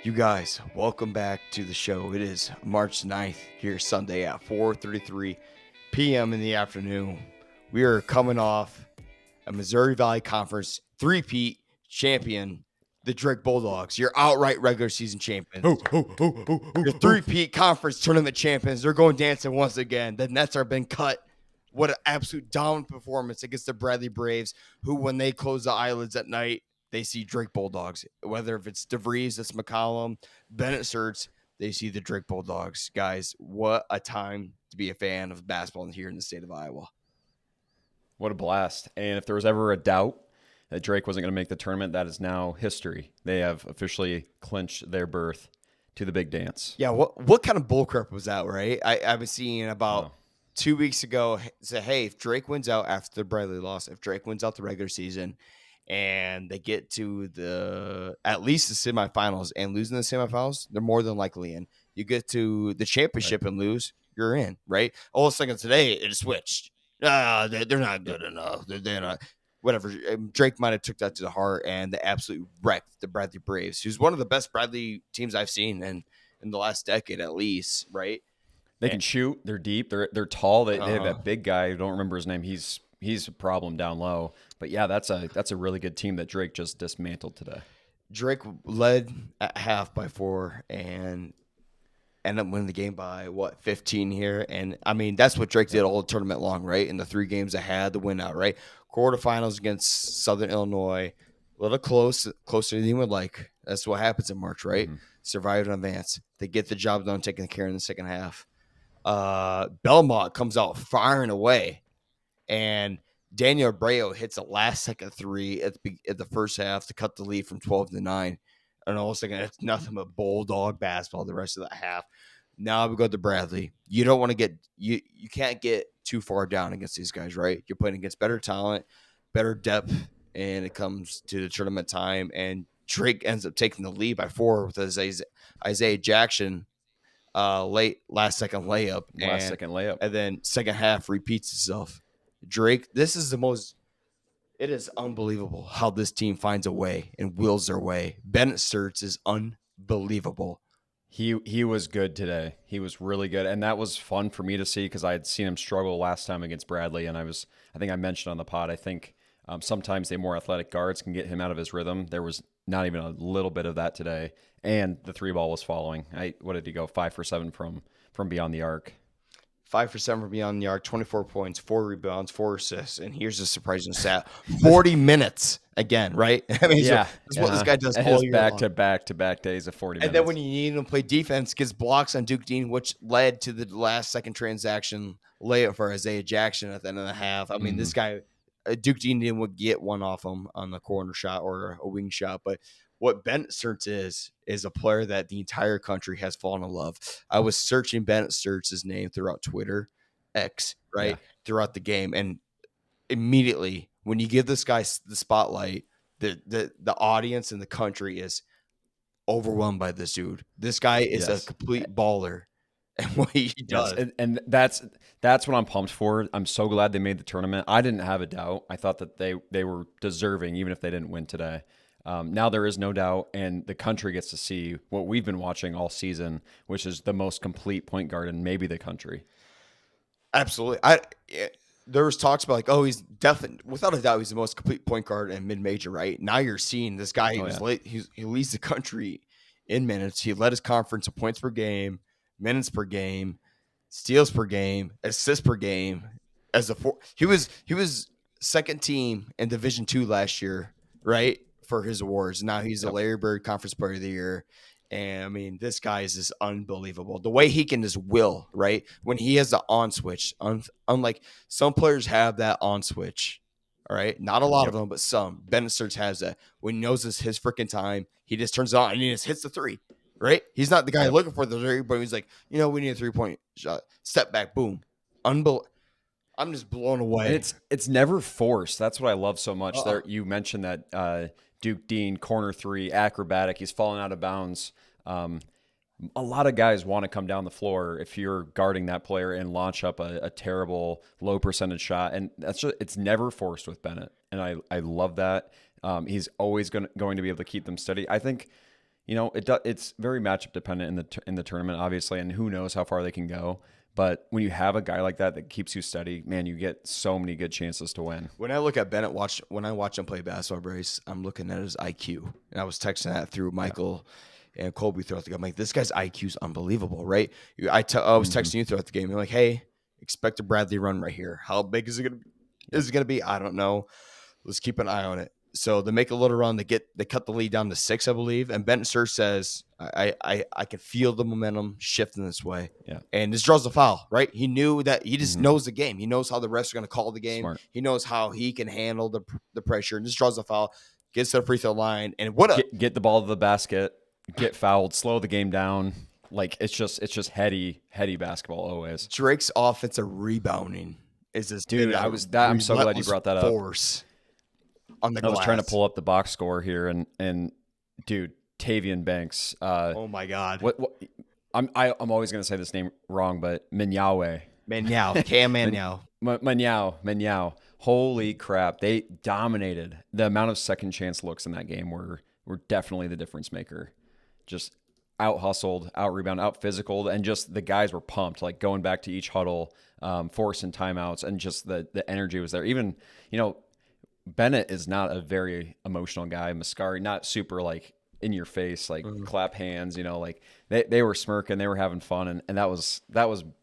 You guys, welcome back to the show. It is March 9th here Sunday at 4:33 p.m. in the afternoon. We are coming off a Missouri Valley Conference three-peat champion, the Drake Bulldogs, your outright regular season champions. Your three-peat conference tournament champions. They're going dancing once again. The Nets are been cut. What an absolute dominant performance against the Bradley Braves, who, when they close the eyelids at night, they see Drake Bulldogs. Whether if it's DeVries, it's McCollum, Bennett Serts, they see the Drake Bulldogs. Guys, what a time to be a fan of basketball here in the state of Iowa. What a blast. And if there was ever a doubt that Drake wasn't going to make the tournament, that is now history. They have officially clinched their berth to the big dance. Yeah, what kind of bullcrap was that, right? I was seeing about 2 weeks ago say, hey, if Drake wins out after the Bradley loss, if Drake wins out the regular season and they get to at least the semifinals and losing the semifinals, they're more than likely in. You get to the championship and lose, you're in, right? All of a sudden today, it switched. They're not good enough. They're not. Whatever. Drake might have took that to the heart, and they absolutely wrecked the Bradley Braves, who's one of the best Bradley teams I've seen in the last decade at least, right? They can shoot. They're deep. They're tall. They have that big guy. I don't remember his name. He's a problem down low. But yeah, that's a really good team that Drake just dismantled today. Drake led at half by 4 and ended up winning the game by 15 here. And I mean, that's what Drake did all tournament long, right? In the 3 games they had to win out, right? Quarterfinals against Southern Illinois, a little closer than you would like. That's what happens in March, right? Survive and advance. They get the job done, taking care in the second half. Belmont comes out firing away, and Daniel Abreu hits a last-second 3 at the first half to cut the lead from 12-9. And all of a sudden, it's nothing but bulldog basketball the rest of that half. Now we go to Bradley. You don't want to get you can't get too far down against these guys, right? You're playing against better talent, better depth, and it comes to the tournament time. And Drake ends up taking the lead by 4 with Isaiah Jackson last second layup. And then second half repeats itself. Drake, this is it is unbelievable how this team finds a way and wills their way. Bennett Serts is unbelievable. He was good today. He was really good, and that was fun for me to see because I had seen him struggle last time against Bradley, and I think I mentioned on the pod. I think sometimes the more athletic guards can get him out of his rhythm. There was not even a little bit of that today, and the 3 ball was falling. What did he go? 5 for 7 from beyond the arc. 5 for 7 from beyond the arc, 24 points, 4 rebounds, 4 assists, and here's a surprising stat: 40 minutes again, right? I mean, that's what this guy does all year long. back-to-back days of 40 minutes. And then when you need him to play defense, gets blocks on Duke Dean, which led to the last second transaction layup for Isaiah Jackson at the end of the half. I mean, this guy, Duke Dean didn't get one off him on the corner shot or a wing shot, but what Bennett Serts is a player that the entire country has fallen in love. I was searching Bennett Serts' name throughout Twitter, X, right, throughout the game, and immediately when you give this guy the spotlight, the audience in the country is overwhelmed by this dude. This guy is a complete baller, and what he does, and that's what I'm pumped for. I'm so glad they made the tournament. I didn't have a doubt. I thought that they were deserving, even if they didn't win today. Now there is no doubt, and the country gets to see what we've been watching all season, which is the most complete point guard in maybe the country. Absolutely. There was talks about he's definitely, without a doubt, he's the most complete point guard in mid-major, right? Now you're seeing this guy he leads the country in minutes. He led his conference in points per game, minutes per game, steals per game, assists per game. He was second team in Division II last year, right? For his awards. Now he's a Larry Bird Conference Player of the Year. And I mean, this guy is just unbelievable. The way he can just will, right? When he has the on switch, unlike some players have that on switch, all right? Not a lot of them, but some. Bennett Serts has that. When he knows it's his freaking time, he just turns it on and he just hits the 3, right? He's not the guy looking for the 3, but he's like, we need a 3-point shot. Step back, boom. I'm just blown away. And it's never forced. That's what I love so much. There, you mentioned that Duke Dean, corner 3, acrobatic. He's falling out of bounds. A lot of guys want to come down the floor if you're guarding that player and launch up a terrible low percentage shot. And it's never forced with Bennett. And I love that. He's always going to be able to keep them steady. I think it's very matchup dependent in the tournament, obviously, and who knows how far they can go. But when you have a guy like that keeps you steady, man, you get so many good chances to win. When I look at Bennett, when I watch him play basketball, Brace, I'm looking at his IQ, and I was texting that through Michael and Colby throughout the game. I'm like, this guy's IQ is unbelievable, right? I was texting you throughout the game. You're like, hey, expect a Bradley run right here. How big is it gonna be? I don't know. Let's keep an eye on it. So they make a little run. They cut the lead down to 6, I believe. And Benton Sir says, I can feel the momentum shifting this way. Yeah. And this draws a foul, right? He knew that he just knows the game. He knows how the refs are going to call the game. Smart. He knows how he can handle the pressure. And this draws a foul, gets to the free throw line, and get the ball to the basket, get fouled, slow the game down. Like it's just heady basketball always. Drake's offensive rebounding is this dude. I'm so glad you brought that up. Force on the glass. I was trying to pull up the box score here, and dude, Tavian Banks. Oh my God! What I'm always gonna say this name wrong, but Cam Manyao. Holy crap! They dominated. The amount of second chance looks in that game were definitely the difference maker. Just out hustled, out rebound, out physical, and just the guys were pumped. Like going back to each huddle, forcing timeouts, and just the energy was there. Even Bennett is not a very emotional guy. Mascari, not super like in your face, like clap hands, like they were smirking, they were having fun. And that was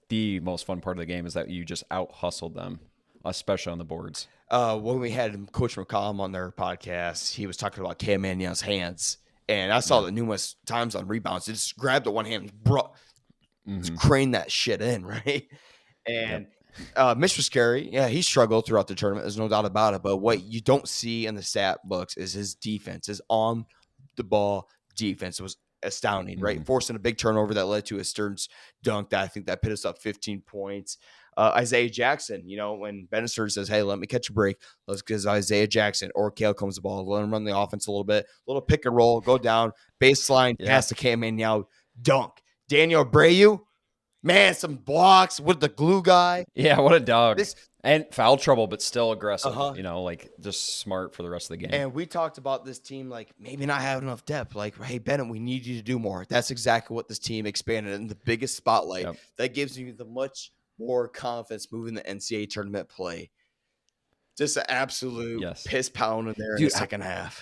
the most fun part of the game, is that you just out hustled them, especially on the boards. When we had Coach McCollum on their podcast, he was talking about Cam Mannion's hands. And I saw it numerous times on rebounds. It just grabbed the one hand, crane that shit in, right? And Mitch Mascari, he struggled throughout the tournament. There's no doubt about it. But what you don't see in the stat books is his defense. His on-the-ball defense was astounding, right? Forcing a big turnover that led to a Stearns dunk that I think that put us up 15 points. Isaiah Jackson, when Benester says, hey, let me catch a break, let's get Isaiah Jackson or Kale comes the ball, let him run the offense a little bit, little pick and roll, go down, baseline, pass to Cam Manyao, dunk. Daniel Abreu, man, some blocks with the glue guy. Yeah, what a dog. And foul trouble, but still aggressive, like just smart for the rest of the game. And we talked about this team, like maybe not having enough depth. Like, hey, Bennett, we need you to do more. That's exactly what this team expanded in the biggest spotlight. That gives you the much more confidence moving the NCAA tournament play. Just an absolute piss pound in there in the second half.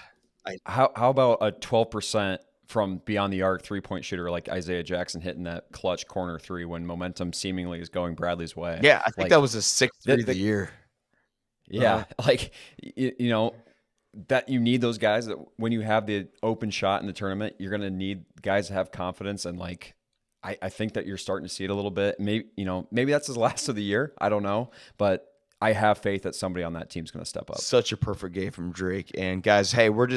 How about a 12% from beyond the arc 3-point shooter like Isaiah Jackson hitting that clutch corner 3 when momentum seemingly is going Bradley's way? Yeah, I think that was his 6th three of the year. Yeah, that you need those guys that when you have the open shot in the tournament, you're going to need guys to have confidence. And I think that you're starting to see it a little bit. Maybe that's his last of the year. I don't know, but I have faith that somebody on that team's going to step up. Such a perfect game from Drake. And guys, hey, we're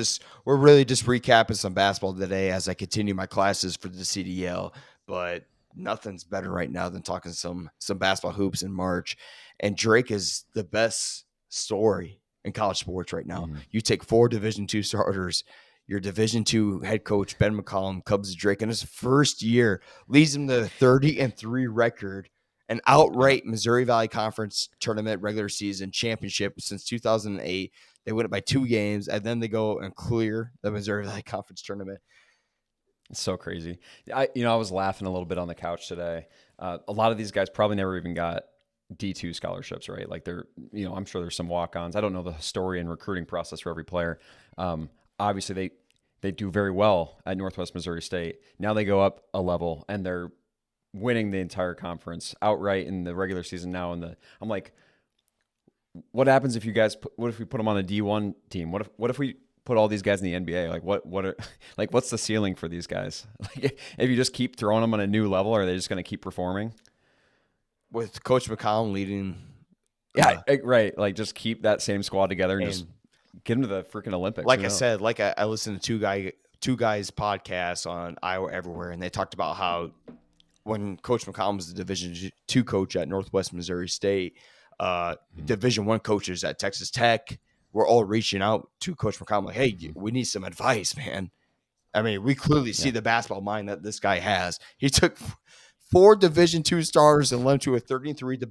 really just recapping some basketball today as I continue my classes for the CDL. But nothing's better right now than talking some basketball hoops in March. And Drake is the best story in college sports right now. You take 4 Division II starters. Your Division II head coach, Ben McCollum, Cubs Drake in his first year, leads him to a 30-3 record, an outright Missouri Valley Conference tournament regular season championship since 2008. They win it by 2 games, and then they go and clear the Missouri Valley Conference tournament. It's so crazy. I was laughing a little bit on the couch today. A lot of these guys probably never even got D2 scholarships, right? Like they're, I'm sure there's some walk-ons. I don't know the story and recruiting process for every player. Obviously, they do very well at Northwest Missouri State. Now they go up a level, and they're winning the entire conference outright in the regular season now. I'm like, what happens if you guys? What if we put them on a D1 team? What if we put all these guys in the NBA? Like what's the ceiling for these guys? Like if you just keep throwing them on a new level, are they just going to keep performing? With Coach McCollum leading, right. Like just keep that same squad together and just get them to the freaking Olympics. Like I said, I listened to two guys podcasts on Iowa Everywhere, and they talked about how when Coach McCollum was the Division II coach at Northwest Missouri State, Division I coaches at Texas Tech were all reaching out to Coach McCollum like, hey, we need some advice, man. I mean, we clearly see the basketball mind that this guy has. He took 4 Division II stars and led them to a 33, the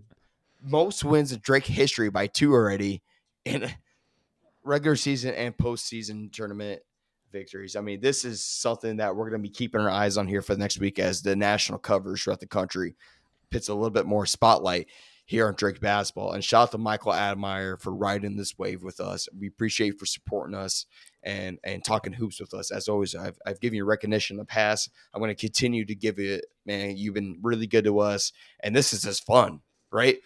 most wins in Drake history by 2 already in regular season and postseason tournament victories. I mean, this is something that we're going to be keeping our eyes on here for the next week as the national coverage throughout the country puts a little bit more spotlight here on Drake basketball. And shout out to Michael Admire for riding this wave with us. We appreciate you for supporting us and talking hoops with us. As always, I've given you recognition in the past. I'm going to continue to give it, man. You've been really good to us, and this is just fun, right?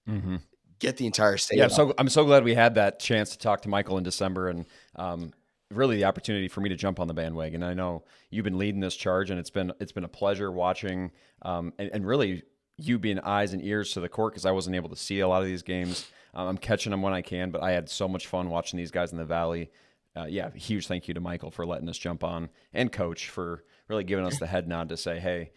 Mm-hmm. Get the entire state. Yeah, I'm so glad we had that chance to talk to Michael in December, and really the opportunity for me to jump on the bandwagon. I know you've been leading this charge, and it's been a pleasure watching, and really you being eyes and ears to the court because I wasn't able to see a lot of these games. I'm catching them when I can, but I had so much fun watching these guys in the Valley. Yeah, huge thank you to Michael for letting us jump on, and Coach for really giving us the head nod to say, hey,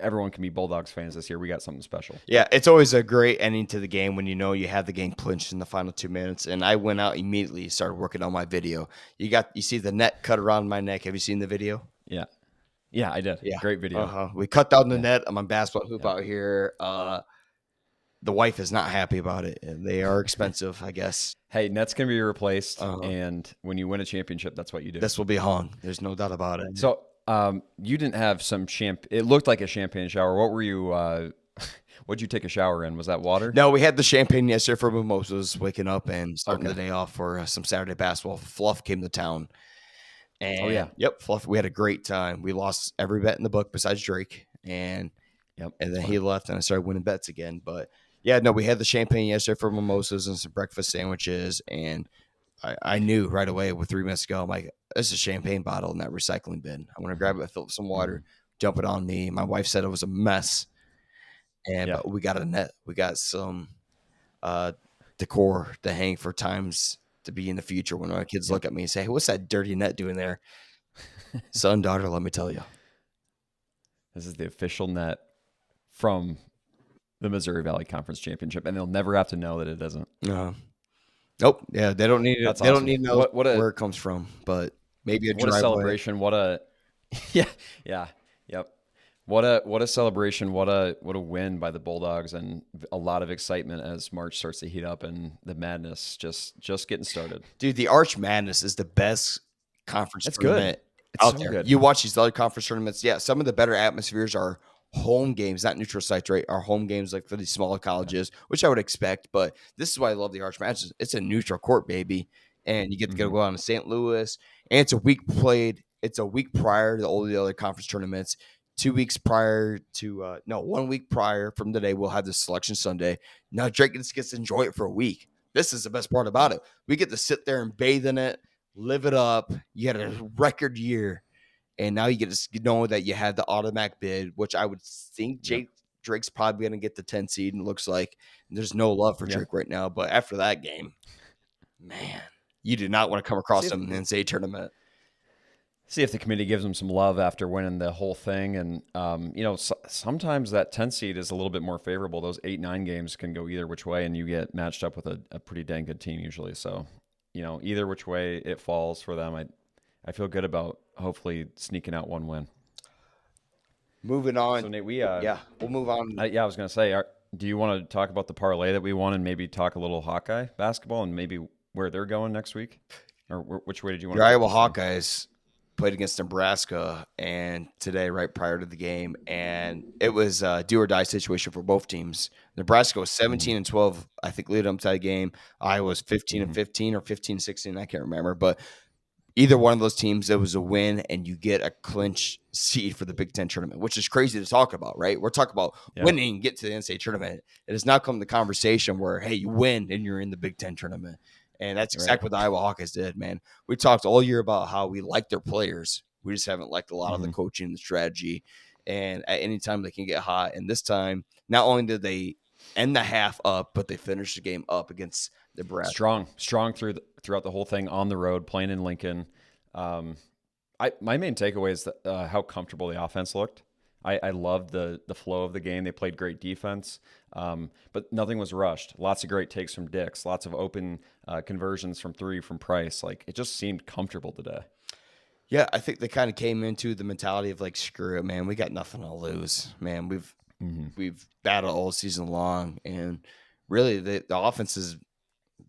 everyone can be Bulldogs fans this year. We got something special. Yeah, it's always a great ending to the game when you know you have the game clinched in the final 2 minutes. And I went out immediately, started working on my video. You see the net cut around my neck. Have you seen the video? Yeah. Yeah, I did. Yeah. Great video. We cut down the net. I'm on basketball hoop out here. The wife is not happy about it. They are expensive, I guess. Hey, nets can be replaced, and when you win a championship, that's what you do. This will be hung. There's no doubt about it. So, you didn't have some it looked like a champagne shower. What were you? What'd you take a shower in? Was that water? No, we had the champagne yesterday for mimosas, waking up and starting the day off for some Saturday basketball. Fluff came to town. And, yep, Fluff. We had a great time. We lost every bet in the book besides Drake, and then he left, and I started winning bets again. But yeah, no, we had the champagne yesterday for mimosas and some breakfast sandwiches, and I knew right away with 3 minutes to go, I'm like, this is a champagne bottle in that recycling bin. I'm gonna grab it, fill it with some water, dump it on me. My wife said it was a mess, but we got a net. We got some decor to hang for times to be in the future when our kids look at me and say, hey, what's that dirty net doing there? Son, daughter, let me tell you. This is the official net from the Missouri Valley Conference Championship, and they'll never have to know that it doesn't. Nope. Yeah, they don't need it. They don't need to know where it comes from, but maybe what a celebration. What a yep. What a celebration. What a win by the Bulldogs, and a lot of excitement as March starts to heat up and the madness just getting started. Dude, the Arch Madness is the best conference tournament It's out so there. good. You watch these other conference tournaments. Yeah, some of the better atmospheres are home games, not neutral sites, right? Our home games like for these smaller colleges, which I would expect. But this is why I love the Arch Madness. It's a neutral court, baby, and you get to go out to St. Louis, and it's a week played. It's a week prior to all the other conference tournaments. 2 weeks prior to 1 week prior from today, we'll have the selection Sunday. Now Drake gets to enjoy it for a week. This is the best part about it. We get to sit there and bathe in it, live it up. You had a record year, and now you get to know that you had the automatic bid, which I would think Drake's probably going to get the 10 seed, and it looks like there's no love for Drake right now. But after that game, man, you do not want to come across him in the NCAA tournament. See if the committee gives him some love after winning the whole thing. And, sometimes that 10 seed is a little bit more favorable. Those 8-9 games can go either which way, and you get matched up with a pretty dang good team usually. So, either which way it falls for them, I feel good about hopefully sneaking out one win. Moving on. So, Nate, we'll move on. I was going to say, do you want to talk about the parlay that we won and maybe talk a little Hawkeye basketball and maybe where they're going next week? Or which way did you want to go? Your Iowa Hawkeyes played against Nebraska and today, right prior to the game, and it was a do or die situation for both teams. Nebraska was 17-12, I think, leading up to that game. Iowa was 15-15 or 15-16, I can't remember, but either one of those teams, it was a win, and you get a clinch seed for the Big Ten tournament, which is crazy to talk about, right? We're talking about winning, get to the NCAA tournament. It has now come to the conversation where, hey, you win and you're in the Big Ten tournament. And that's exactly what the Iowa Hawkeyes did, man. We talked all year about how we like their players. We just haven't liked a lot of the coaching and the strategy. And at any time they can get hot. And this time, not only did they end the half up, but they finished the game up against Nebraska. Strong throughout the whole thing on the road, playing in Lincoln. My main takeaway is how comfortable the offense looked. I loved the flow of the game. They played great defense, but nothing was rushed. Lots of great takes from Dix. Lots of open conversions from three from Price. Like, it just seemed comfortable today. Yeah, I think they kind of came into the mentality of like, screw it, man. We got nothing to lose, man. We've battled all season long, and really the offense is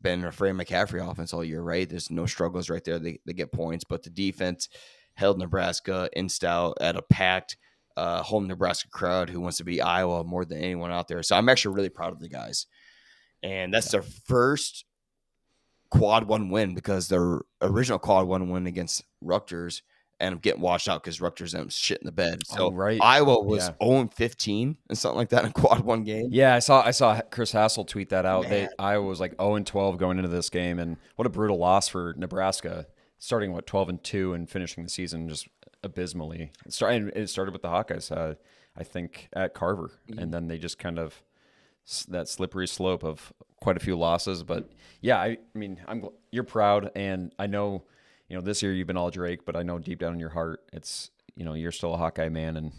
been afraid of McCaffrey offense all year, right? There's no struggles right there. They get points, but the defense held Nebraska in stout at a packed home Nebraska crowd who wants to be Iowa more than anyone out there. So I'm actually really proud of the guys. And that's their first quad one win because their original quad one win against Rutgers and getting washed out because Rutgers ended up shit in the bed. Oh, So right. Iowa was Yeah. 0-15 and something like that in a quad one game. Yeah, I saw Chris Hassel tweet that out. Man. Iowa was like 0-12 going into this game, and what a brutal loss for Nebraska. Starting 12-2 and finishing the season just abysmally. It started with the Hawkeyes, I think, at Carver, and then they just kind of that slippery slope of quite a few losses. But yeah, I mean, you're proud, and I know, this year you've been all Drake, but I know deep down in your heart, it's you're still a Hawkeye man, and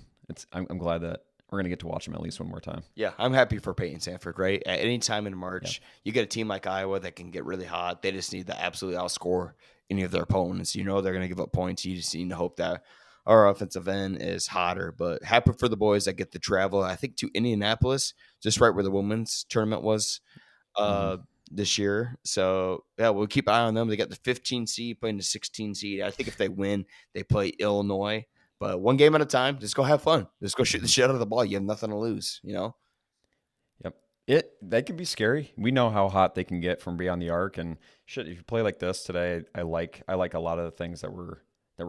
I'm glad that we're gonna get to watch him at least one more time. Yeah, I'm happy for Peyton Sanford, right? At any time in March, you get a team like Iowa that can get really hot. They just need to absolutely outscore any of their opponents. They're going to give up points. You just need to hope that our offensive end is hotter. But happy for the boys that get to travel, I think, to Indianapolis, just right where the women's tournament was this year. So, yeah, we'll keep an eye on them. They got the 15 seed playing the 16 seed. I think if they win, they play Illinois. But one game at a time, just go have fun. Just go shoot the shit out of the ball. You have nothing to lose, Yep. They can be scary. We know how hot they can get from beyond the arc, and shit, if you play like this today, I like a lot of the things that were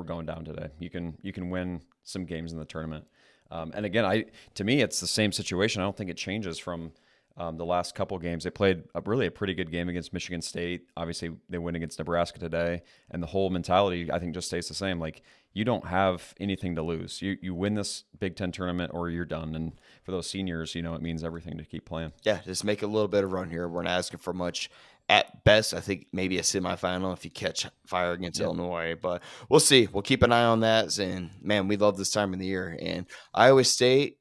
going down today. You can win some games in the tournament. And again, to me, it's the same situation. I don't think it changes from the last couple games. They played a pretty good game against Michigan State. Obviously, they win against Nebraska today, and the whole mentality, I think, just stays the same. Like, you don't have anything to lose. You win this Big Ten tournament or you're done. And for those seniors, it means everything to keep playing. Yeah, just make a little bit of run here. We're not asking for much. At best, I think maybe a semifinal if you catch fire against Illinois. But we'll see. We'll keep an eye on that. And, man, we love this time of the year. And Iowa State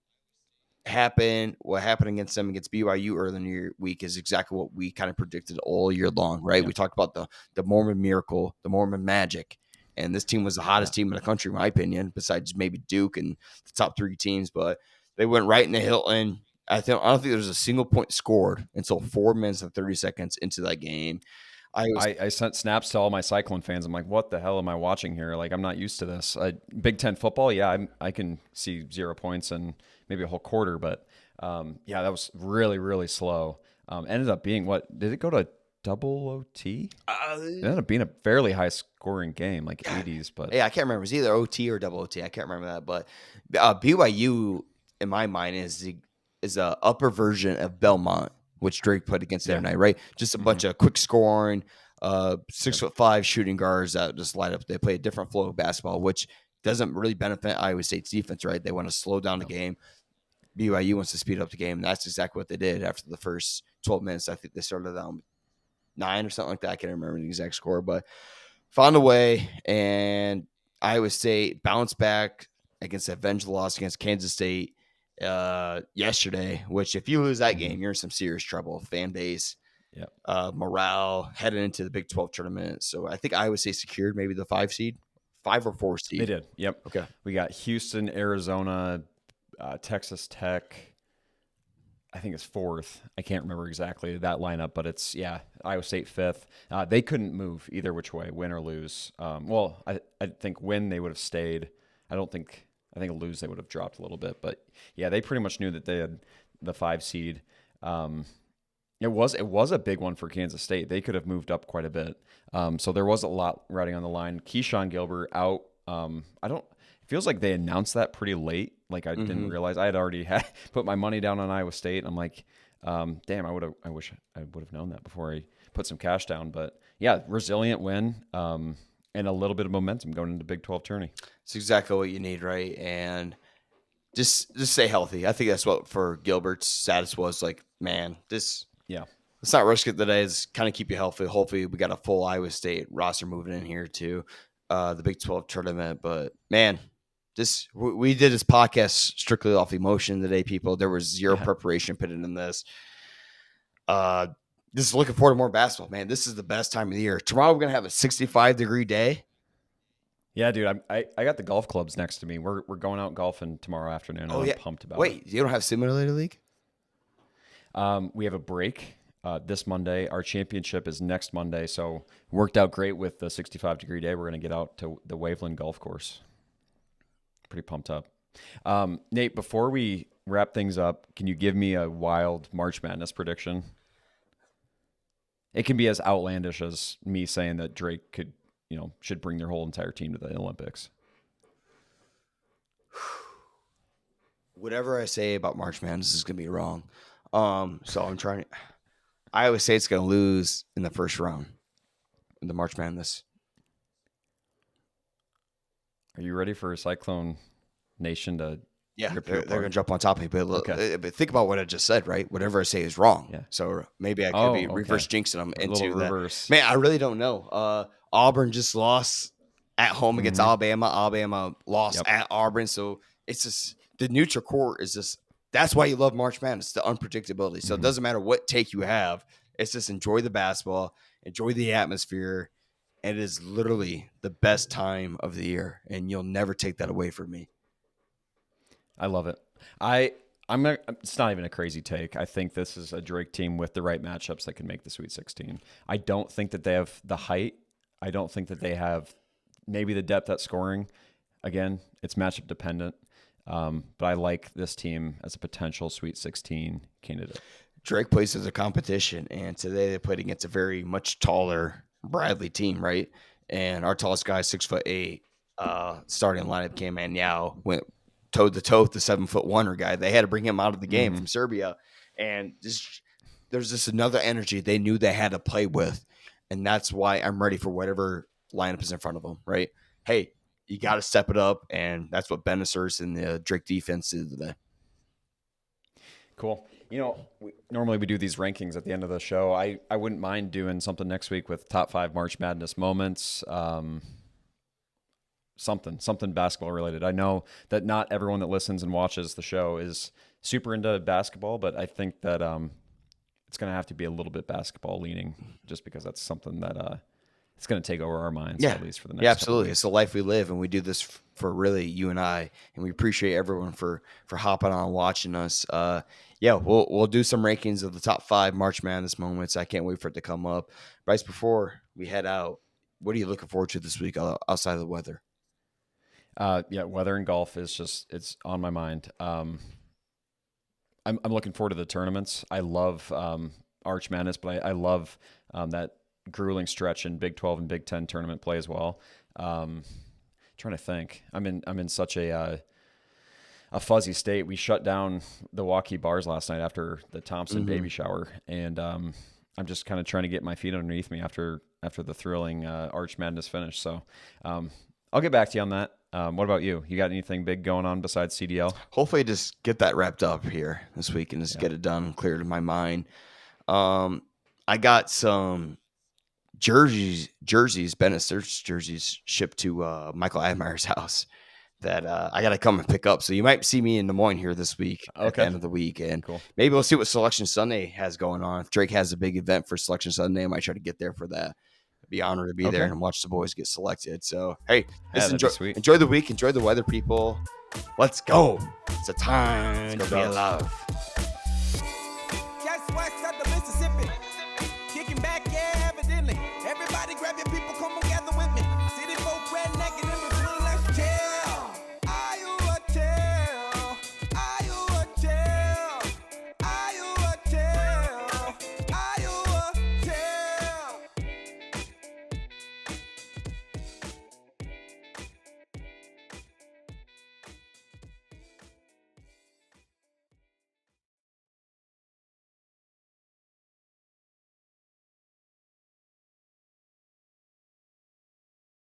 what happened against them against BYU earlier in the week is exactly what we kind of predicted all year long, right? We talked about the Mormon miracle, the Mormon magic. And this team was the hottest team in the country, in my opinion, besides maybe Duke and the top three teams. But they went right in the Hilton. I don't think there was a single point scored until 4 minutes and 30 seconds into that game. I sent snaps to all my Cyclone fans. I'm like, what the hell am I watching here? Like, I'm not used to this. Big Ten football, yeah, I can see 0 points and maybe a whole quarter. But, yeah, that was really, really slow. Ended up being did it go to double OT? It ended up being a fairly high scoring game, like 80s. But yeah, I can't remember. It was either OT or double OT. I can't remember that. But BYU, in my mind, is the upper version of Belmont, which Drake played against the other night, right? Just a bunch of quick scoring, 6'5" shooting guards that just light up. They play a different flow of basketball, which doesn't really benefit Iowa State's defense, right? They want to slow down the game. BYU wants to speed up the game. And that's exactly what they did after the first 12 minutes. I think they started down 9 or something like that. I can't remember the exact score, but found a way. And Iowa State bounced back against that vengeful loss against Kansas State yesterday, which if you lose that game, you're in some serious trouble. Fan base, morale heading into the Big 12 tournament. So I think Iowa State secured maybe the 5 or 4 seed. They did. Yep. Okay. We got Houston, Arizona, Texas Tech. I think it's 4th. I can't remember exactly that lineup, but it's Iowa State 5th. They couldn't move either which way, win or lose. Well, I think win they would have stayed. I think lose they would have dropped a little bit, but yeah, they pretty much knew that they had the 5 seed. It was a big one for Kansas State. They could have moved up quite a bit. So there was a lot riding on the line. Keyshawn Gilbert out. It feels like they announced that pretty late. Like I didn't realize I had already put my money down on Iowa State. I'm like, damn, I wish I would have known that before I put some cash down. But yeah, resilient win. And a little bit of momentum going into Big 12 tourney. It's exactly what you need, right? And just stay healthy. I think that's what for Gilbert's status was like, man, let's not risk it today. Let's kind of keep you healthy. Hopefully we got a full Iowa State roster moving in here to the Big 12 tournament. But man, we did this podcast strictly off emotion today, people. There was zero preparation put in this. Just looking forward to more basketball, man. This is the best time of the year. Tomorrow we're gonna have a 65-degree day. Yeah, dude. I got the golf clubs next to me. We're going out golfing tomorrow afternoon. I'm pumped about it. Wait, you don't have Simulator League? We have a break. this Monday. Our championship is next Monday, so worked out great with the 65-degree day. We're going to get out to the Waveland Golf Course. Pretty pumped up. Nate, before we wrap things up, can you give me a wild March Madness prediction? It can be as outlandish as me saying that Drake should bring their whole entire team to the Olympics. Whatever I say about March Madness is going to be wrong. So I'm trying to. Iowa State's going to lose in the first round in the March Madness. Are you ready for Cyclone Nation to? Yeah, they're going to jump on top of me. But think about what I just said, right? Whatever I say is wrong. Yeah. So maybe I could be reverse jinxing them into that. Reverse. Man, I really don't know. Auburn just lost at home against Alabama. Alabama lost at Auburn. So it's just the neutral court is just that's why you love March Madness, the unpredictability. So it doesn't matter what take you have. It's just enjoy the basketball, enjoy the atmosphere. And it is literally the best time of the year. And you'll never take that away from me. I love it. It's not even a crazy take. I think this is a Drake team with the right matchups that can make the Sweet 16. I don't think that they have the height. I don't think that they have maybe the depth at scoring. Again, it's matchup dependent. But I like this team as a potential Sweet 16 candidate. Drake plays as a competition, and today they played against a very much taller Bradley team, right? And our tallest guy, 6'8", starting lineup came in. Yao went toe to toe with the 7'1" guy. They had to bring him out of the game from Serbia, and there's just another energy they knew they had to play with, and that's why I'm ready for whatever lineup is in front of them. Right? Hey, you got to step it up, and that's what Benisers and the Drake defense did today. Cool. Normally we do these rankings at the end of the show. I wouldn't mind doing something next week with top 5 March Madness moments. Something basketball related. I know that not everyone that listens and watches the show is super into basketball, but I think that it's going to have to be a little bit basketball leaning, just because that's something that it's going to take over our minds, at least for the next. Yeah, absolutely. It's the life we live, and we do this for really you and I, and we appreciate everyone for hopping on and watching us. We'll do some rankings of the top 5 March Madness moments. I can't wait for it to come up. Bryce, before we head out, what are you looking forward to this week outside of the weather? Weather and golf it's on my mind. I'm looking forward to the tournaments. I love Arch Madness, but I love that grueling stretch in Big 12 and Big 10 tournament play as well. Trying to think. I'm in such a fuzzy state. We shut down the Waukee bars last night after the Thompson baby shower, and I'm just kind of trying to get my feet underneath me after the thrilling Arch Madness finish. So I'll get back to you on that. What about you? You got anything big going on besides CDL? Hopefully just get that wrapped up here this week and just get it done, cleared in my mind. I got some jerseys, Bennett Search jerseys shipped to Michael Admire's house that I got to come and pick up. So you might see me in Des Moines here this week at the end of the week. And maybe we'll see what Selection Sunday has going on. If Drake has a big event for Selection Sunday, I might try to get there for that. I'd be honored to be there and watch the boys get selected. So, hey, enjoy the week. Enjoy the weather, people. Let's go. It's a time to be alive.